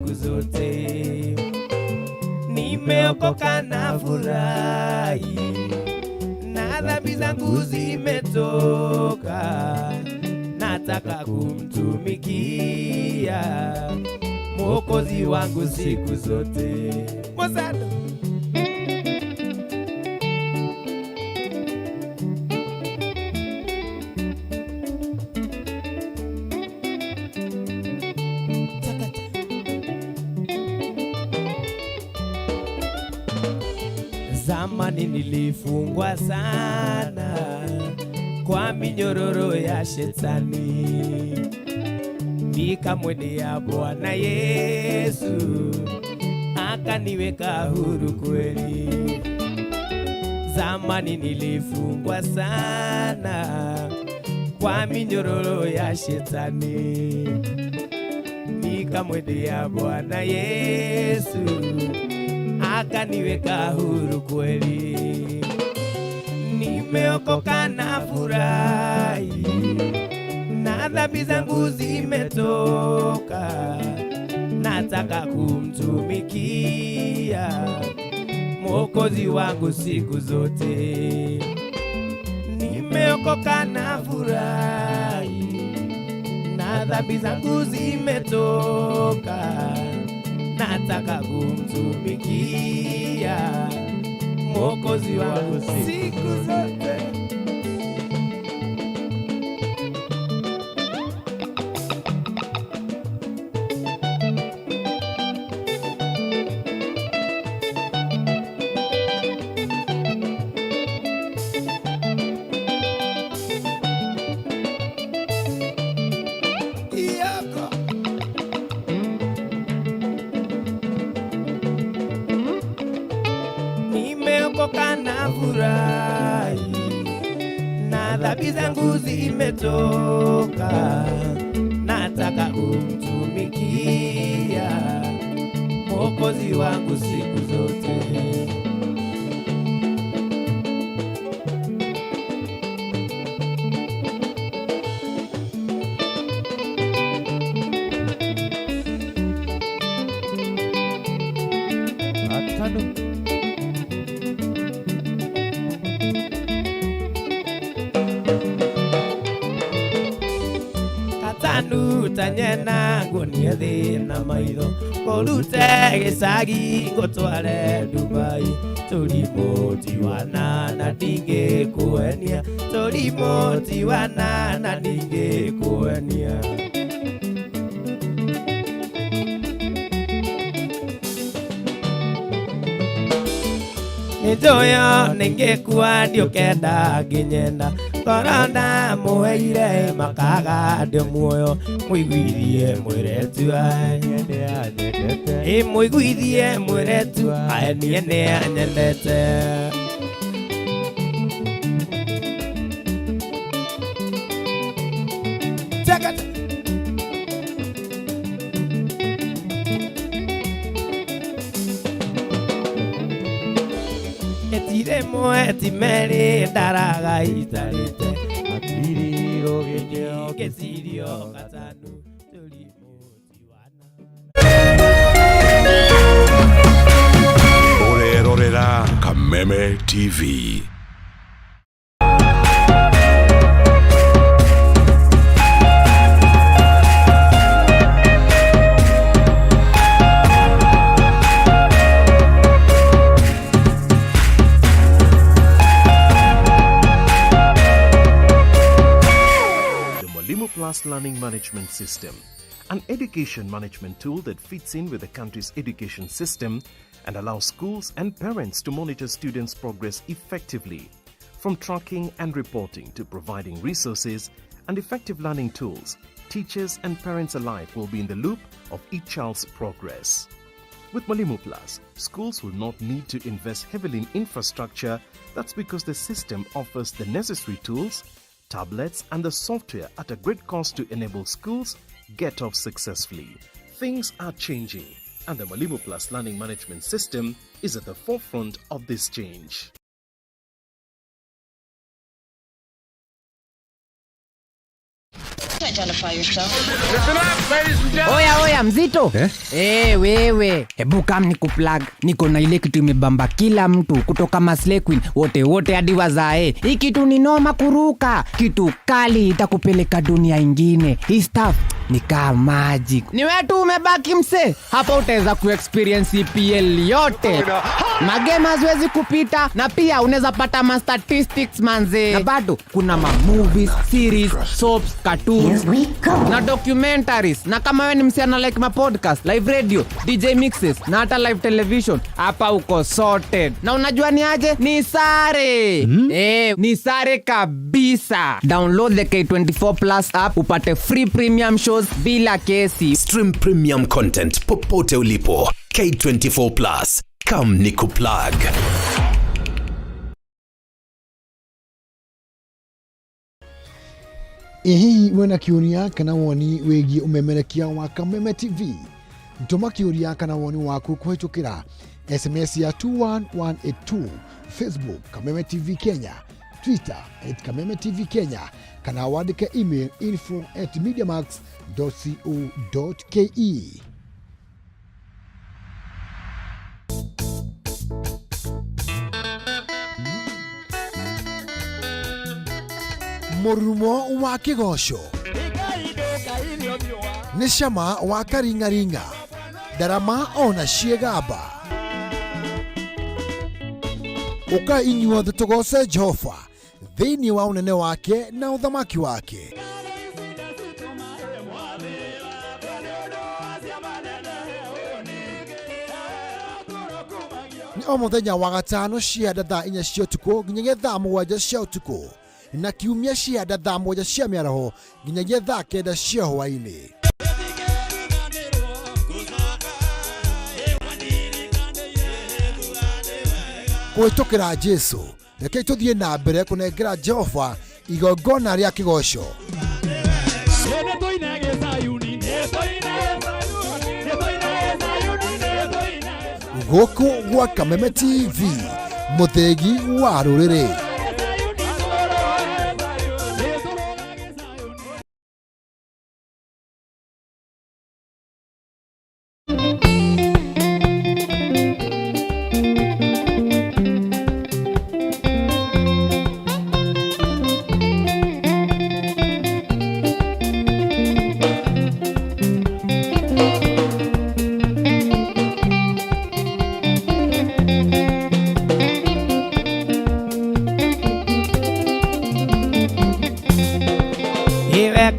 zote. Nimeokoka na furahi, na dhambi zangu zimetoka, nataka kumtumikia Mwokozi wangu siku zote. Mozado. Zamani nilifungwa sana kwa minyororo ya shetani, nikamwendea Bwana Yesu akaniweka huru kweli. Zamani nilifungwa sana kwa minyororo ya shetani, nikamwendea Bwana Yesu akaniweka huru kweli. Nimeokoka na furahi, na dhambi zangu zimetoka, nataka kumtumikia Mwokozi wangu siku zote. Nimeokoka na furahi, na dhambi zangu zimetoka, nataka kumtumikia Mwokozi wangu siku zote. Nimeokoka na furahi, na dhambi zangu zimetoka, nataka kumtumikia Mwokozi wangu siku zote. Tanyena ngunie thina maitho, ngurute gicagi ngutware Dubai. Turimo tiwana na ndingikuenia, turimo tiwana na ndingikuenia. Nijoyo ningikuwa ndiukenda nginyenda, korona muheire makaga ndi muoyo. Muiguithie mwiretu anyendete, muiguithie mwiretu nie ni anyendete. Etire moeti meri ndaraga itarite, atiriro gĩkĩro gĩcirio gatanu, turimo tiwana. Urerorera Kameme TV. Learning Management System, an education management tool that fits in with the country's education system and allows schools and parents to monitor students' progress effectively. From tracking and reporting to providing resources and effective learning tools, teachers and parents alike will be in the loop of each child's progress. With Mwalimu Plus, schools will not need to invest heavily in infrastructure. That's because the system offers the necessary tools, tablets and the software at a great cost to enable schools get off successfully. Things are changing, and the Mwalimu Plus Learning Management System is at the forefront of this change. identify yourself? Listen up, ladies and gentlemen. Oya mzito. Wewe, hebu kam nikuplug. Niko na ile kitu imebamba kila mtu kutoka Maslay Queen wote hadi wazae. Hii kitu ni noma kuruka. Kitu kali itakupeleka dunia ingine. Hii stuff ni kama magic. Ni wewe tu umebaki mse. Hapa utaweza kuexperience EPL yote. Magame haziwezi kupita na pia unaweza pata ma statistics manze. Na bado kuna ma movies, series, soaps, cartoons na documentaries. Na kama wewe ni msichana like ma podcast, live radio, DJ mixes na hata live television, hapa uko sorted. Na unajua ni aje? Ni sare. Ni sare kabisa. Download the K24 Plus app upate free premium shows bila kesi. Stream premium content popote ulipo. K24 Plus. Come nikuplug. Hii wena kiuria kana woni wegi umemerekia wa Kameme TV. Ntoma kiuria kana woni waku kuhitukira SMS ya 21182, Facebook Kameme TV Kenya, Twitter @Kameme TV Kenya, kana wadike email info@mediamax.co.ke. Morumo wa kigosho nishama wa karingaringa darama ona shiegaba uka inyuwa tutogose Jehova thini wa unene wake na uthamaki wake. Ni omuthenya wa gatano ciada thaa 4 cia utuku nginyagia thaa 7 cia utuku na kiumia ciada thaa 1 cia mĩaraho nginyagia thaa 9 cia hwaĩ-inĩ. Kũhĩtũkĩra Jesu, reke tũthiĩ na mbere kũnengera Jehova igongona rĩa kĩgoco. Gũkũ gwa Kameme TV, mũthegi wa rũrĩrĩ.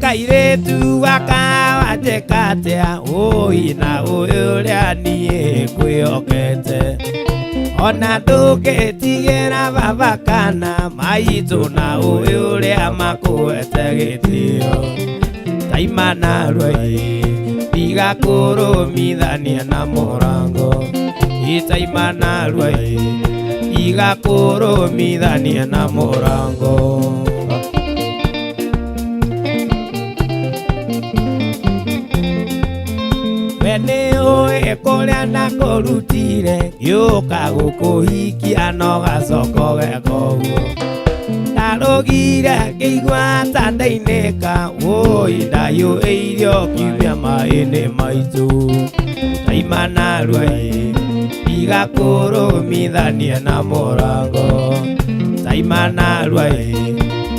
Kairetu wakawa tekatea oina uria nie kwiyokete ona ndugitigera baba kana maitu na uria makuete gitio taimana rwai igakurumithania na murango itaimana rwai igakurumithania na murango. Weneo ekoria na korutire yoka gukuhikia no gacoko gekoguo ndarogire ngĩigua tandainĩka woi ndayo eirio kiumia maĩ-inĩ maitũ taimana rwai igakũrũmithania na mũrango taimana rwai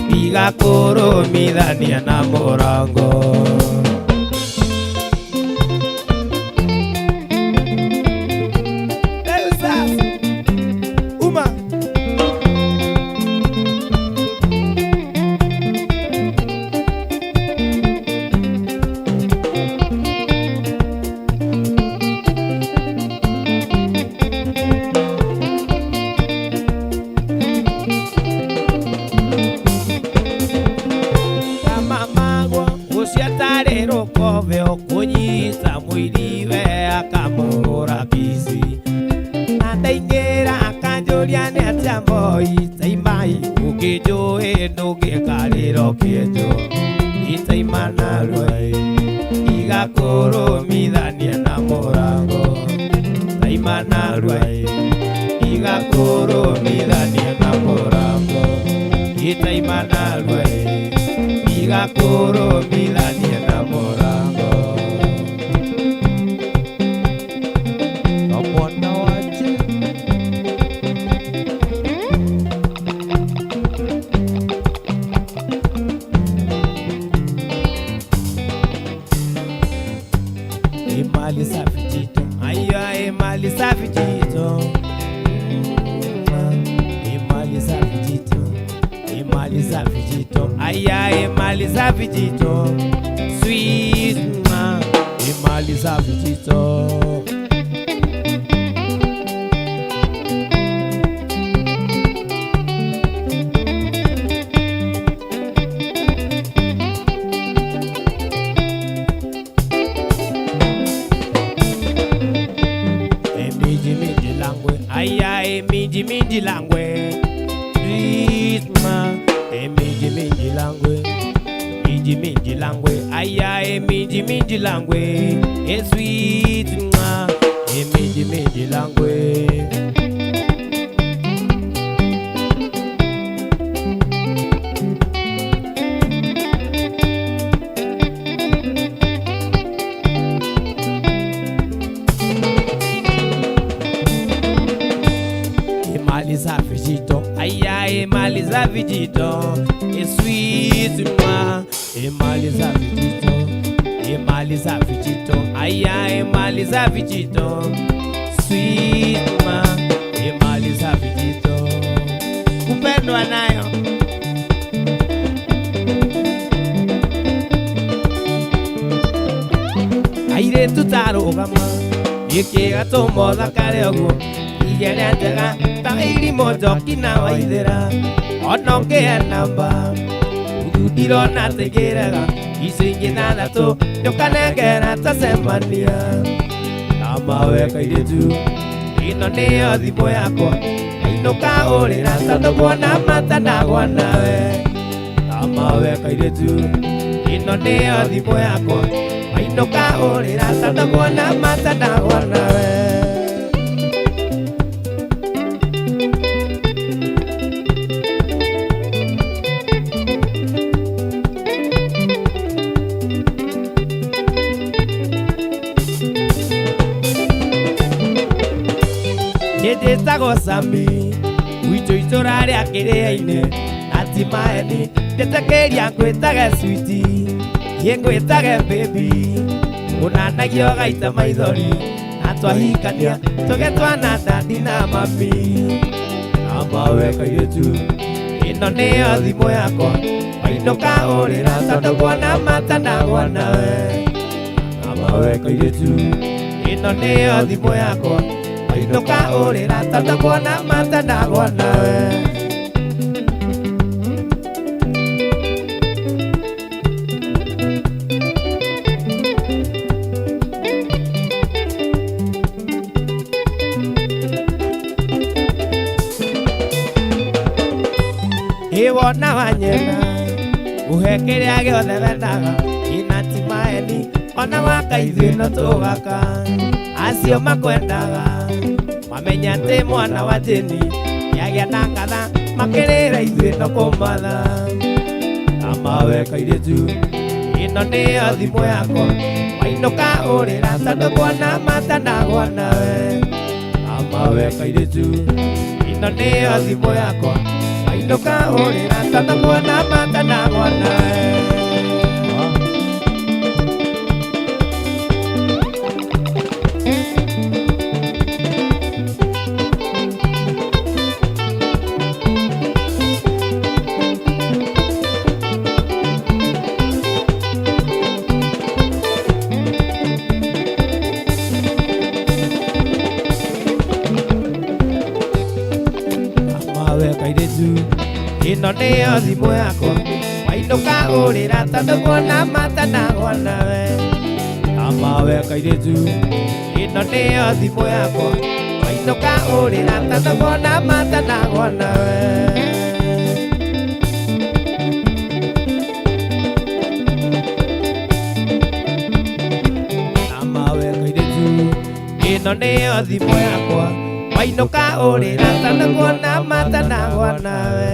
igakũrũmithania na mũrango. Kunyita mwili we akamura kisi Nandaingira akanjuria netia mboi Taimai ukijue ndugikariro kiejo Itaimana rwai igakurumithania na murango Taimana rwai igakurumithania na murango Itaimana rwai Igakoro milania na morango Kamwana wache Imali safi jito Aya imali safi jito Imali safi jito Imali safi jito Aya imali safi jito Sweet ma Imali safi jito Aya minji langwe Ritma minji langwe minji langwe Aya minji langwe sweet ma minji langwe Aya mali za vijito sweet ma mali za vijito mali za vijito Aya mali za vijito sweet ma mali za vijito kupendwa nayo aire tutarugama ikigatumwo thakare oguo igere njega ta irimo njoki na waithera onongea namba ndirona tegeraga icio ingĩ thathatũ nĩũkanengera tacemania na mawe kairĩtu ĩno nĩyo thimũ yakwa ainũka ũrĩra tondũ kuona mata ndagwa nawe na mawe kairĩtu ĩno nĩyo thimũ yakwa ainũka ũrĩra tondũ kuona mata ndagwa nawe Nĩndĩtagwo Sami gwitũ itũra rĩa kĩrĩa-inĩ ati maeni ndĩtekĩria ngwĩtage switi yĩ ngwĩtage baby ũnanagio gaita maithori na twahikania tũgetwana dadi na mami na mawe kairĩtu ĩno nĩyo thimũ yakwa wainũka ũrĩra tondũ kuona mata ndagwa nawe na mawe kairĩtu ĩno nĩyo thimũ yakwa ainũka ũrĩra tondũ kuona mata ndagwa nawe wona wanyena uhe kĩrĩa gĩothe wendaga ina ti maeni ona waka ithuĩ no tũgaka acio makwendaga mamenya atĩ mwana wa jeni yagĩa na ngatha makĩrĩra ithuĩ no kũmatha na mawe kairĩtu ĩno nĩyo thimũ yakwa wainũka ũrĩra tondũ kuona mata ndagwa nawe na mawe kairĩtu ĩno nĩyo thimũ yakwa ainũka ũrĩra tondũ kuona mata ndagwa nawe ĩno nĩyo thimũ yakwa wainũka ũrĩra tondũ kuona mata ndagwa nawe na mawe kairĩtu ĩno nĩyo thimũ yakwa wainũka ũrĩra tondũ kuona mata ndagwa nawe na mawe kairĩtu ĩno nĩyo thimũ yakwa wainũka ũrĩra tondũ kuona mata ndagwa nawe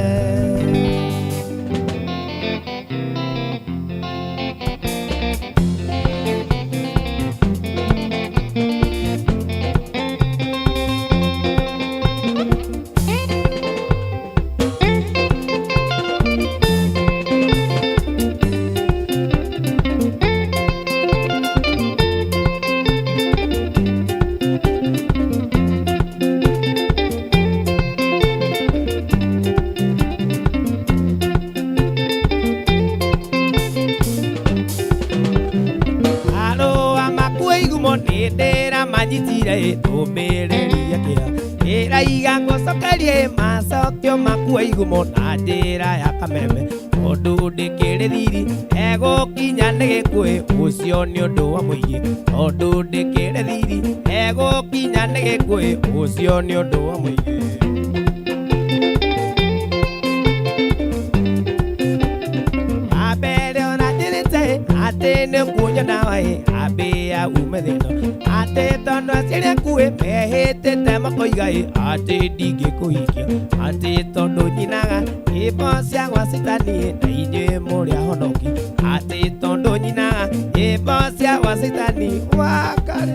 manyitire tũmĩrĩria kĩha ĩraiga ngũcokerie macokio maku igumo na njĩra ya Kameme tondũ ndĩkĩrĩ thiri egũkinya nĩ gĩkũĩ ũcio nĩ ũndũ wa mũingĩ tondũ ndĩkĩrĩ thiri egũkinya nĩ gĩkũĩ ũcio nĩ ũndũ wa mũingĩ. Ate nĩ kunyona waĩ ambĩa ume thĩno ate tondũ aciari aku mehĩtĩte makoiga ate ndingĩkũhikia ate tondũ nyinaga nyĩmbo cia gwa Citani na inyuĩ mũrĩ ahonoki ate tondũ nyinaga nyĩmbo cia gwa Citani wakare.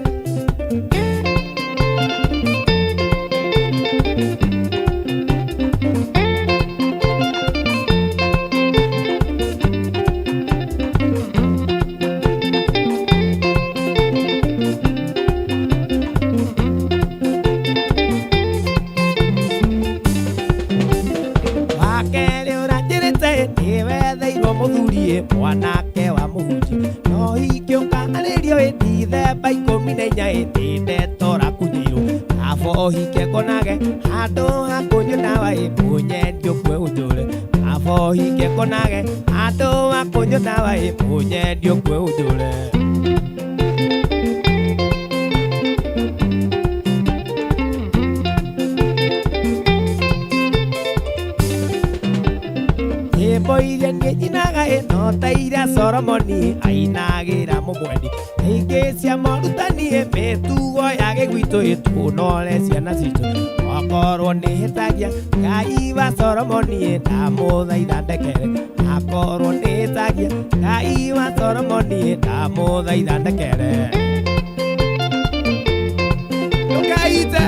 Mwanake wa mũhunjia no hingĩũka arĩrio ndithemba 14 ndĩndetora kunyirwo abo hike konage handũ ha kũnyona waĩ mũnyendio kwe ũtũre abo hike konage handũ ha kũnyona waĩ mũnyendio kwe ũtũre. Iria niĩ nyinaga no ta iria Solomoni ainagĩra mũmwendi ingĩ cia morutani mĩtugo ya gĩgwitũ tũnore ciana citũ akorwo nĩ hĩtagia Ngai wa Solomoni ndamũthaitha ndekere akorwo nĩ hĩtagia Ngai wa Solomoni ndamũthaitha ndekere. Ndũkaite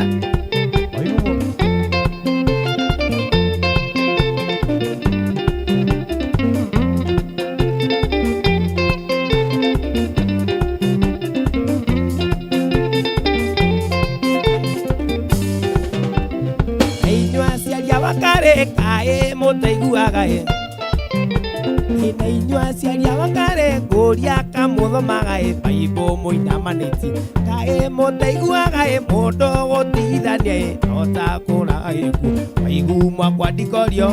wakare kae mũteiguaga na inyuĩ aciari a wakare ngũria kamũthomaga Bible mũinamanĩtie kae mũteiguaga mũndũ gũtigithania no ta kũraga gĩkuũ waigu mwakwandikorio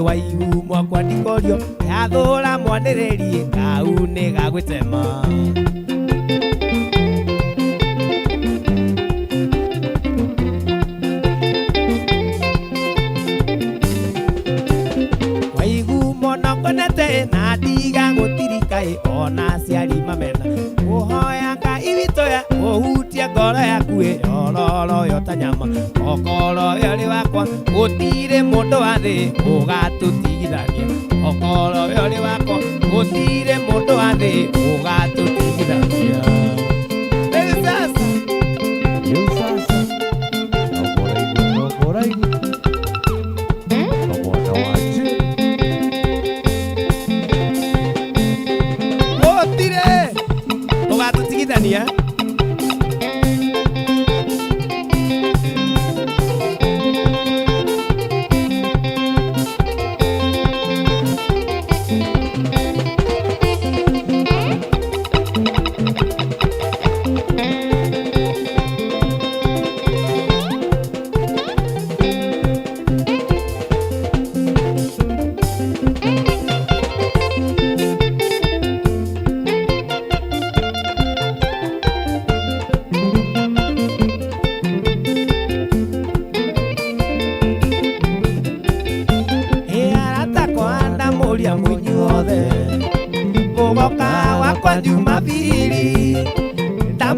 waigu mwakwandikorio yathũra mwanĩrĩri kau nĩ gagwĩtema. Na ndiga gũtirikaĩ ona aciari mamena ũhoya Ngai witũ ũhutie ngoro yaku yororo yo ta nyama okoro ũrĩ wakwa gũtirĩ mũndũ wa thĩ ũgatũtigithania okoro ũrĩ wakwa gũtirĩ mũndũ wa thĩ ũgatũtigithania. Tanzania.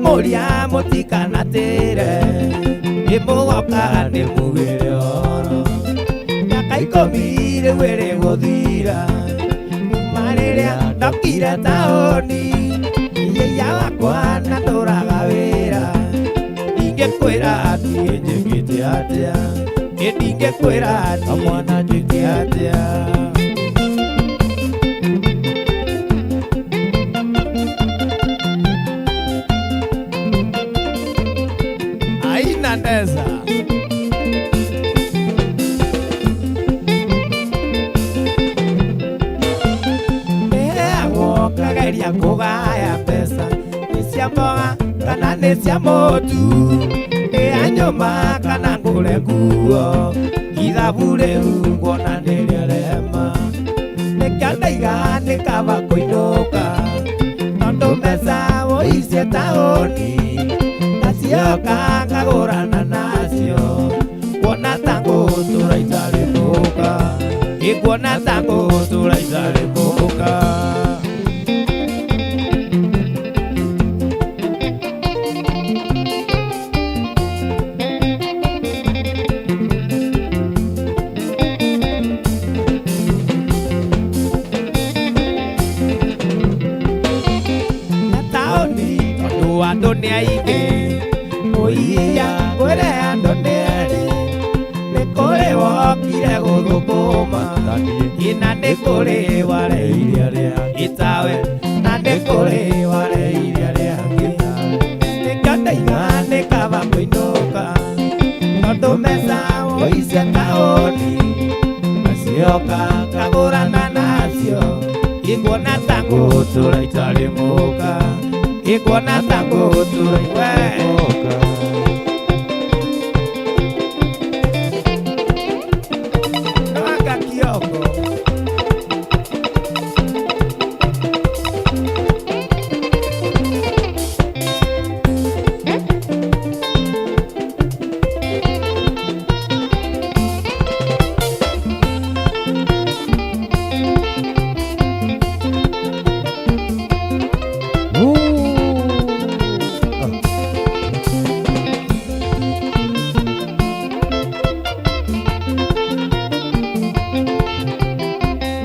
Moria motikana tere Imuoka ni mugire oro Yakaikomire were godira Marerea ndokire taoni Iyeya wakwa natoraga wira Ingekwira ati njigite atia Ingekwira ati mwana njigite atia Nandeza Ea woka gairia cia kũgaya mbeca nĩ cia mboga kana nĩ cia mũtu nĩ ya nyũma kana ngũre nguo ithabu rĩu nguona nĩ rĩarema nĩkĩandaiga nĩ kaba kũinũka tondũ mbeca ũicie taũni nacioka ngagũrana nacio kuona ta ngũtũra itarĩ mũka ikuona ta ngũtũra itarĩ mũka andũ nĩ aingĩ mũiya kwĩre andũ nĩ erĩ nĩ kũrĩ wokire gũthũkũma ina nĩ kũrĩ wareire arĩa itawe na nĩ kũrĩ wareire arĩa angĩ nĩkandaiga nĩ kaba kũinũka tondũ mbeca woicia taũni nacioka ngagũrana nacio ikuona ta ngũtũra itarĩ mũka ikuona ta ngũtũra itarĩ mũka Nanga Kioko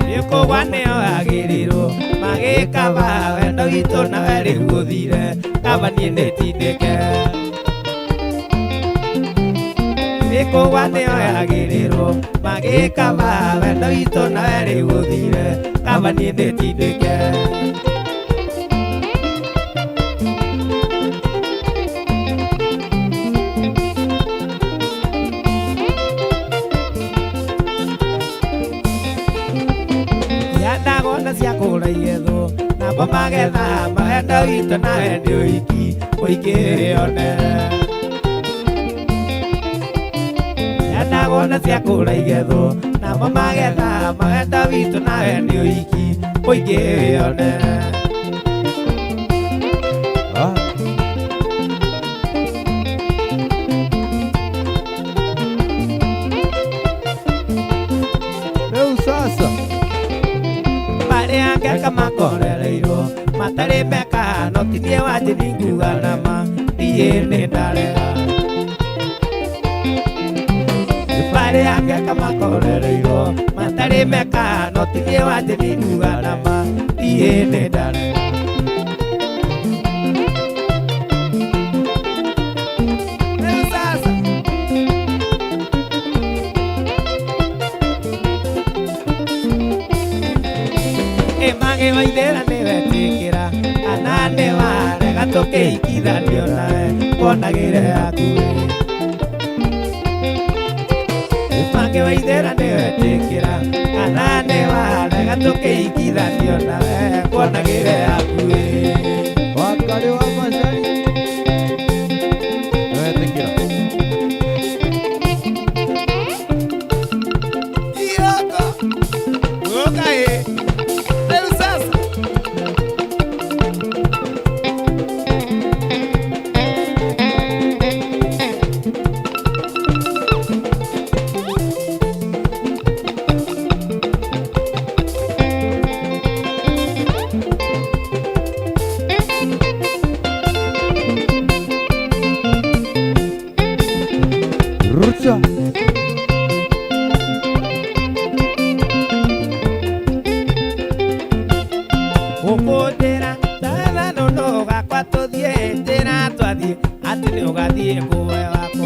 Nĩkũgwanĩo agĩrĩrwo magĩkaba wendo witũ na werĩ gũthire kaba niĩ nĩtindĩke nĩkũgwanĩo agĩrĩrwo magĩkaba wendo witũ na werĩ gũthire kaba niĩ nĩtindĩke ndagona cia kũra igethwo namo magetha mawendo witũ na wendi ũiki ũingĩone ndagona cia kũra igethwo namo magetha mawendo witũ na wendi ũiki ũingĩone rĩu sasa Ngeka makorereirwo matarĩ meka no tinie wanje ninguga nama iye nĩ ndarega barĩa ngeka makorereirwo matarĩ meka no tinie wanje ninguga nama iye nĩ ndarega sasa Mage waithera nĩ wetĩkĩra kana nĩ warega tũkĩikithanio nawe wonagĩre hakuhĩ Mage waithera nĩ wetĩkĩra kana nĩ warega tũkĩikithanio nawe wonagĩre hakuhĩ Wakari wa Macari wetĩkĩra Kioko Ukae Rucha Ũkũndĩra tana nono gakwa tũthiĩ njĩra twathiĩ atĩ nĩ ũgathiĩ kũwe wako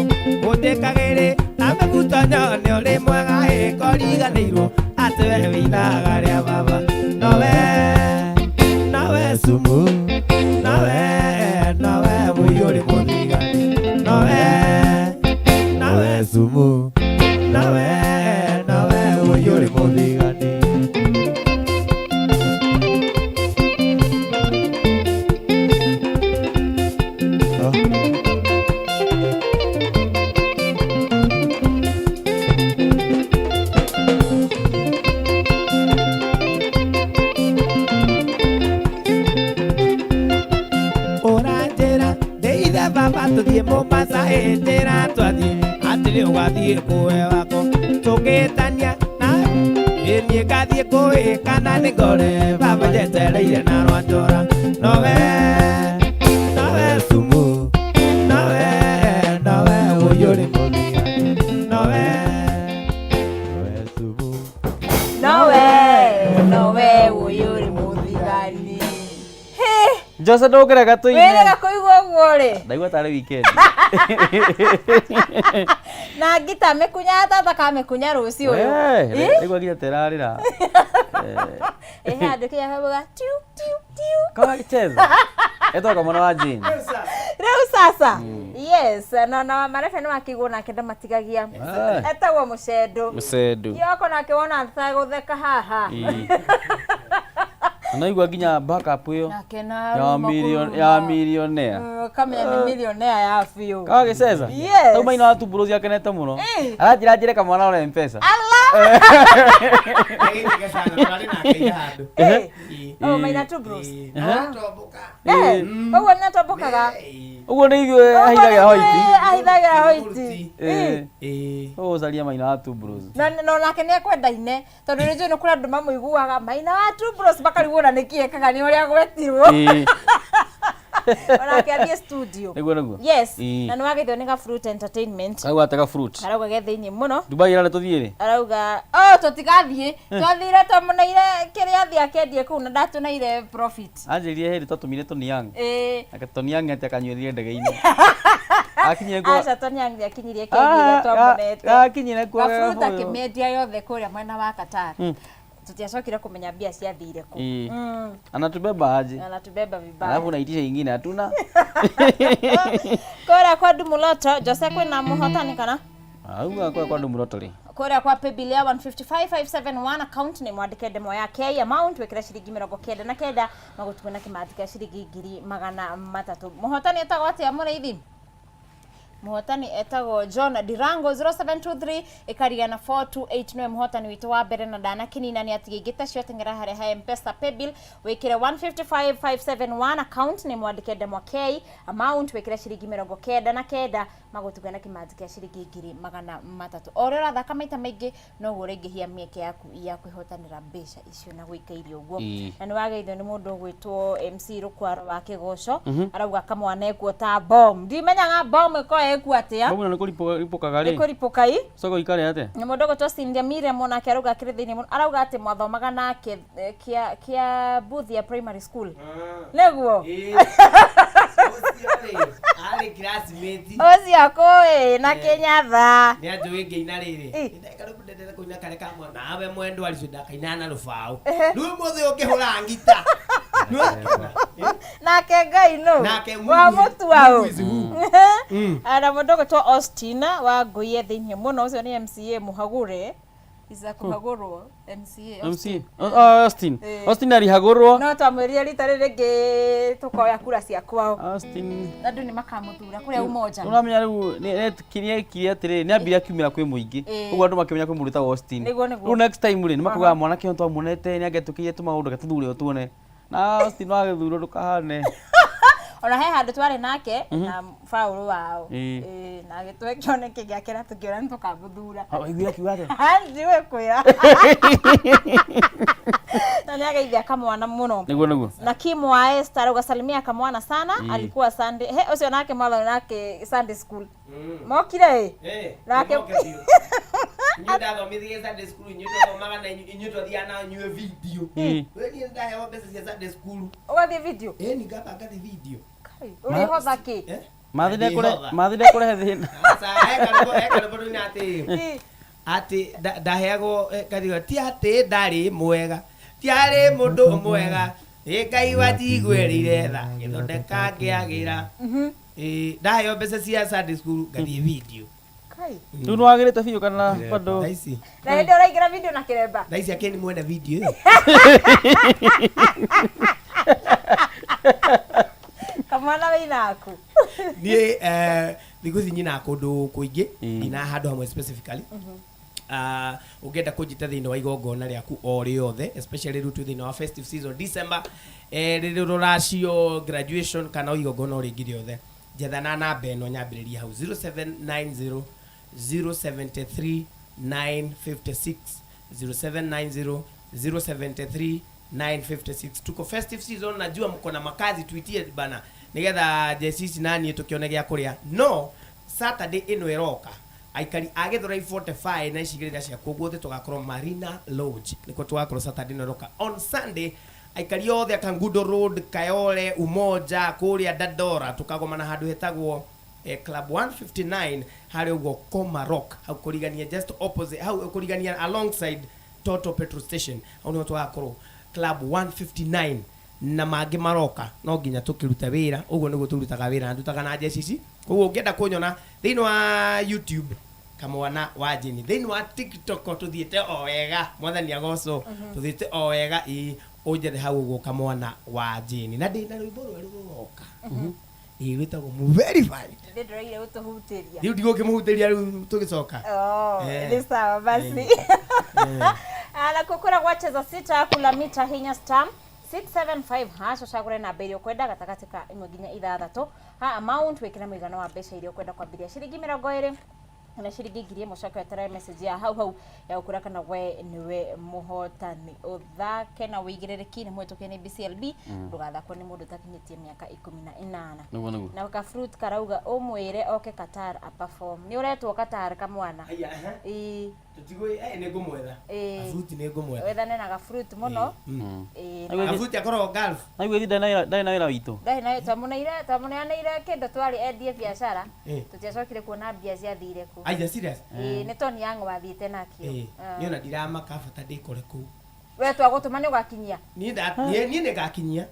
ũndĩkagĩrĩ na mĩgutonyo nĩ ũrĩ mwega ĩkoriganĩirwo atĩ we wĩinaga rĩa baba nowe sumu nowe mũiyũrĩ mũthigani nowe sumu nowe mũiyũrĩ mũthigani baba tuthie Mombasa etera twathie atiri ugathie kuwe wako tugitania na nie gathie kuwe kana nigore baba jetereire na rwanjora nowe sumu nowe uyuri muthia nowe sumu nowe uyuri muthigani Jose ndokera gatu-ini. Wega kuigua guo ri. Ndaigua tari weekend. Na ngita mekunya tata ka mekunya ruci uyu. Ndaigua nginya terarira. Andu kia habuga tiu tiu tiu. Kama kicheza. Eto Kamwana wa jini. Rĩu sasa. Yes, na marefe no akigona kenda matigagia. Etagwo mucendu. Yoko nake wona ntha gutheka haha. Naigua nginya backup iyo ya millionaire. Kamenya ni millionaire ya fiu. Kawa giceza? Yes. Tau maina watu bros yakenete muno. Arajira Kamwana ora M-Pesa. Allah. Oh, maina tu bros. Ugo na tobokaga. Ugo ni igwe ahithagira hoiti. Oh, zalia maina watu bros. No nake ni ekwendaine tondu ni njui kura andu mamuiguaga maina watu bros bakarigwo ni kiekaga ni uria gwetirwo. Ona kiathie studio. Niguo. Yes. Na ni wagithio ni ga fruit entertainment. Kau ataka fruit. Arauga gethe-ini muno. Dubai ira tuthie ri. Arauga tutigathie. Twathire tumuneire kiria thia kendie ku na ndatuneire profit. Anjirie heri twatumire Toniang. Aka Toniang ati akanyuirie ndege-ini. Akinyire kwa. Acha Toniang akinyirie kendie twamunete. Akinyire kwa. Fruit akimedia yothe kuria mwena wa Qatar. Tutiacokire kumenya mbia ciathire ku. Anatubeba aje? Anatubeba vibaya. Alafu naitisha ingine hatuna. Kora kwa Dumuloto, Jose kwina muhotani kana? Auga kwa Dumuloto ri. Kora kwa paybill ya 155571 account ni mwandike demo ya K amount wekira shiringi 90 na kenda magutukuna kimathika shiringi 300. Muhotani etagwo atia mureithi? Muhotani etagwo John Dirango 0723 ikaria na 4289 no muhotani witu wa mbere na dana kinina ni atigigite cio tengera hare ha M-Pesa paybill wekire 155571 account ni mwandike demo K amount wekire shiringi 90 na kenda magutugana kimathika shiringi 300. Ore rathaka maita maingi no gurengehia mieke yaku ya kwihotanira mbeca icio na gwikairio uguo na ni wageithio ni mundu gwitwo MC Rukwaro wa Kigoco arauga Kamwana ekuo ta bomb ndimenyaga bomb ko ekuo atia bomb na kuripokaga ri kuripoka i soko ikare ate ni mundu gwitwo Cindy Mire mona ke arauga kiri thiini arauga ati mwathomaga nake kia booth ya primary school neguo ari classmate Ozi na Kenyatha ni andu wingi ina riri ndakaro kudetera kuina kare kamwe nawe mwendo alicuda kaina na rufau riu muthe ukihura ngita nake Ngai no wa mutu wao ara mundu gwitwo Austin wa Nguye thiini muno ucio ni MCA Muhagure Isa kuhagurwo MCA Austin ari hagurwo no twamwirie rita rĩngĩ tukoya kura cia kwao Austin andu ni makamuthura kuria umoja uramenya riu ni kiria atiri ni ambia kiumira kwi muingi uguo andu makimenya kwi murita Austin riu next time ri ni makuga mwana kio twamunete ni agetukirie tumaundu gatuthure tuone na Austin wagethuro ndukahane ona he handu twari nake na faulu wao na agitwe kioneke giakira tukiona ntukamuthura waiguira kiwate ndiwe kwira na niageithia Kamwana muno niguo na Kim wa Esther ugasalimia Kamwana sana alikuwa Sunday ucio nake mother nake Sunday school mokire nake nyuda thomithie Sunday school nyuda thomaga na nyuda thiana nyue video wewe ndahewa mbeca cia Sunday school ugathie video ni ngaba ngathie video uri hothaki mathire kure thina sasa ekalo ni ati ndaheagwo kariga ti ati ndari mwega ti ari mundu mwega Ngai watigwerire tha githondeka ngiagira ndaheo mbeca cia Sunday school ngathie video tu no agirite biu kana bado daisi na ndio raigira video na kiremba daisi akeni mwenda video Kamwana winaku ni thiguthi nyina kundu kuingi ina handu hamwe specifically ugenda kujita thini wa igongona riaku o riothe especially rutu thini wa festive season December riracio graduation kana igongona ringi riothe jethana namba eno nyambiriria hau 0790 073 956 0790 073 956. Tuko festive season, najua mko na makazi, tuitie bana nigetha jesisi nani tukione gya kuria. No, Saturday ino eroka aikari agethora 45 na ishigirira cia kuguthe tugakorwo Marina Lodge niko tugakorwo Saturday ino eroka. On Sunday aikari othe Kangundo Road, Kayole, Umoja, kuria Dadora tukagomana handu hetagwo Club 159 hari ugo Koma Rock hau kurigania just opposite hau kurigania alongside Total Petrol Station hau ni tugakorwo Club 159 na mangĩ maroka no nginya tukiruta wira uguo niguo turutaga wira ndutaga na jesisi. Koguo ungienda kunyona thiini wa YouTube Kamwana wa Jini, thiini wa TikTok tuthiite o wega mwathani agoco tuthiite o wega ujere hau uguo Kamwana wa Jini na ndina rwimbo rweru ruroka witagwo verified ndĩroire ũtũhutĩria rĩu ndigũkĩmũhutĩria rĩu tũgĩcoka nĩ sawa basi. Na kukura gwacheza sita kula mita hinya star 675 hash ushagure na bei ukwenda gatagati ka imwe ginya ithathatu ha amount wekira mwigana wa mbeca iria ukwenda kwambiria ciringi 20 na ciringi ngiri mucoke weterere message ya hau ya ukura kana we niwe muhotani uthake na wigirereki ni mwetuke ni BCLB ndugathakwo ni mundu takinyitie miaka 18 na ka fruit karauga umwire oke Qatar a perform ni uretwo Qatar Kamwana tutigwe ne ngumwetha fruit ne ngumwetha wethane na ga fruit muno fruit akoro golf aigwe ndai na wira witu tamuneire kendo twari endie biashara tutiacokire kuona bia cia thire ku aija serious ni toni yangu wathiite nakio niona ndirama kabata ndikore ku we twagutuma ni ugakinyia ni negakinyia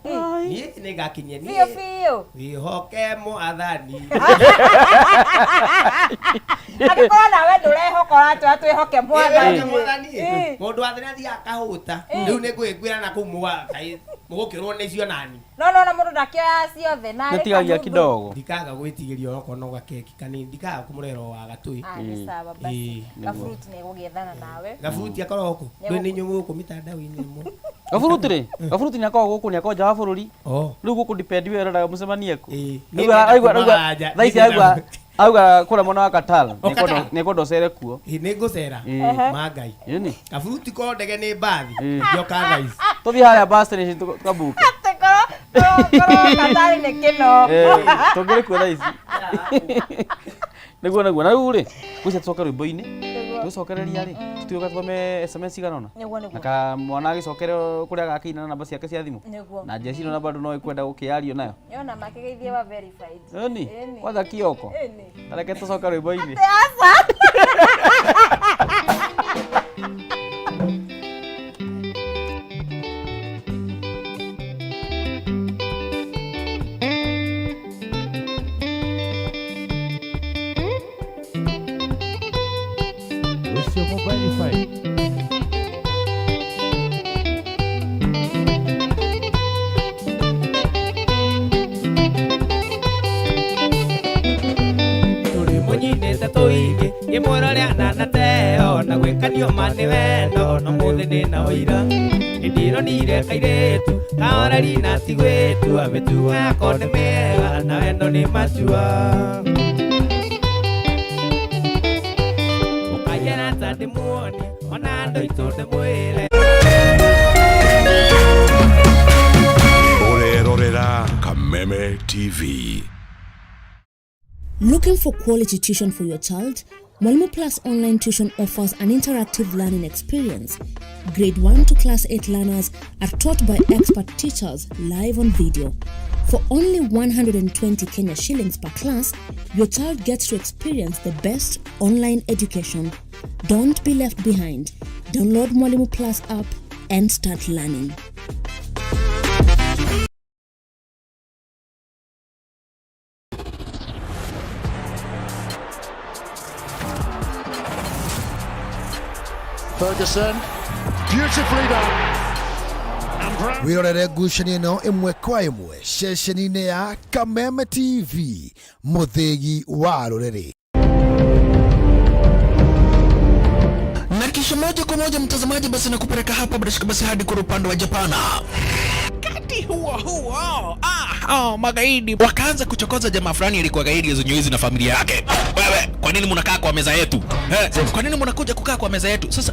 ni negakinyia ni fio wihoke mwathani akora nawe ndurehokora twatwihoke mwathani mundu athirathi akahuta riu ni ngwigwira na kumwa kai mugukirwo ni cio nani no mundu ndakioya ciothe na ri tigagia kidogo ndikaga gwitigiria oko no gakeki kanini ndikaga kumurero wa gatui ni sawa basi ka fruit ni gugiethana nawe ga fruit akoro oko ndwe ni nyumu guku mitandao-ini mo ga fruit ni akoro guku ni akoro jawa bururi riu guku depend we rada mucemanie ku aigwa thaisi auga kura mwana wa Qatar ni kondo cere kuo ni ngucera mangai ni ka fruit ko ndege ni bathi njoka guys tuthi haria bus ni tukabuka koro Qatar ni kino tongere ku thaisi niguo na riu ri gucia tucoka rwimbo-ini tucokereria ri tutuga twame SMS iganona na Kamwana agicokere kuria gakiina na namba ciake cia thimu na jesi no namba no ikwenda gukiario nayo yona makigeithie wa verified ni kwanza kioko tareke tucoka rwimbo-ini Verified. turi munyinite tuingi imwororia na teo na gwikanio mani wendo no muthi ni na oira ndironire kairetu kaoreri na tigwetu ametua yakone mega na wendo ni matua ukayera tandi muoni ona ndo itonde mwire Kwirekerereria Kameme TV. Looking for quality tuition for your child? Mwalimu Plus Online Tuition offers an interactive learning experience. Grade 1 to Class 8 learners are taught by expert teachers live on video. For only 120 Kenya shillings per class, your child gets to experience the best online education. Don't be left behind. Download Mwalimu Plus app and start learning. Ferguson, beautifully done. wirorere ngucanio ino imwe kwa imwe ceceni-inĩ ya Kameme TV, muthegi wa rũrĩrĩ. Na kisha moja kwa moja mtazamaji, basi nakupeleka hapa basi hadi kwa upande wa Japana. wakati huo magaidi wakaanza kuchokoza jamaa fulani alikuwa gaidi Zunyoizi na familia yake. Wewe, kwa nini mnakaa kwa meza yetu? Kwa nini mnakuja kukaa kwa meza yetu? Sasa